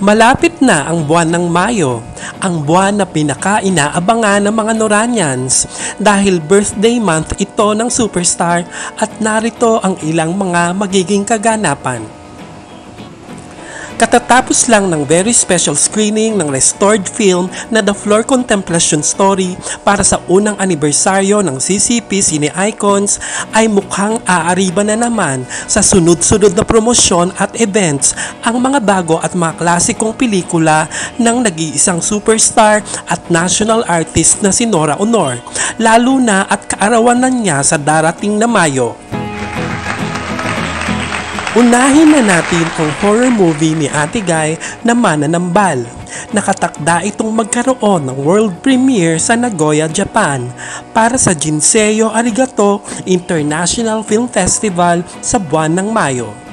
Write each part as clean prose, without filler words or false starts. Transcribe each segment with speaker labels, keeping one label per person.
Speaker 1: Malapit na ang buwan ng Mayo, ang buwan na pinaka-inaabangan ng mga Noranians dahil birthday month ito ng superstar at narito ang ilang mga magiging kaganapan. Katatapos lang ng very special screening ng restored film na The Floor Contemplation Story para sa unang anibersaryo ng CCP Cine Icons ay mukhang aariba na naman sa sunod-sunod na promosyon at events ang mga bago at mga klasikong pelikula ng nag-iisang superstar at national artist na si Nora Aunor, lalo na at kaarawanan niya sa darating na Mayo. Unahin na natin ang horror movie ni Ate Guy na Mananambal. Nakatakda itong magkaroon ng world premiere sa Nagoya, Japan para sa Jinseiyo Arigato International Film Festival sa buwan ng Mayo.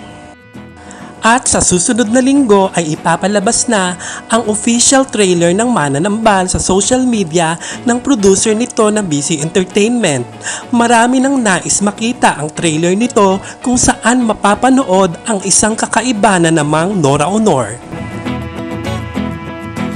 Speaker 1: At sa susunod na linggo ay ipapalabas na ang official trailer ng Mananambal sa social media ng producer nito na BC Entertainment. Marami nang nais makita ang trailer nito kung saan mapapanood ang isang kakaiba na namang Nora Aunor.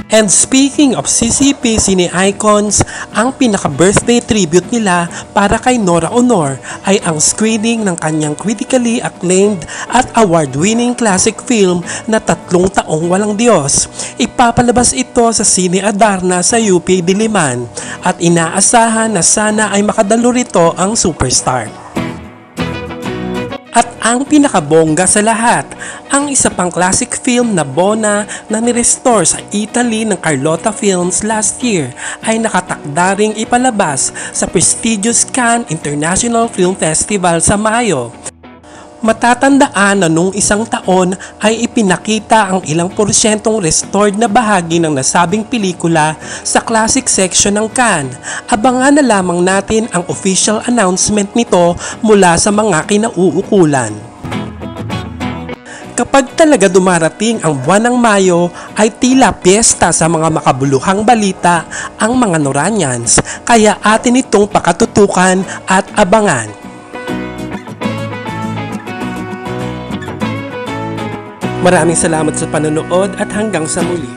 Speaker 1: And speaking of CCP Cine Icons, ang pinaka-birthday tribute nila para kay Nora Aunor ay ang screening ng kanyang critically acclaimed at award-winning classic film na 3 Taong Walang Diyos. Ipapalabas ito sa Cine Adarna sa UP Diliman at inaasahan na sana ay makadalo rito ang superstar. At ang pinakabongga sa lahat, ang isa pang classic film na Bona na nirestore sa Italy ng Carlotta Films last year ay nakatakda ring ipalabas sa prestigious Cannes International Film Festival sa Mayo. Matatandaan na noong isang taon ay ipinakita ang ilang porsyentong restored na bahagi ng nasabing pelikula sa classic section ng Cannes. Abangan na lamang natin ang official announcement nito mula sa mga kinauukulan. Kapag talaga dumarating ang buwan ng Mayo ay tila piyesta sa mga makabuluhang balita ang mga Noranians, kaya atin itong pakatutukan at abangan. Maraming salamat sa panonood at hanggang sa muli.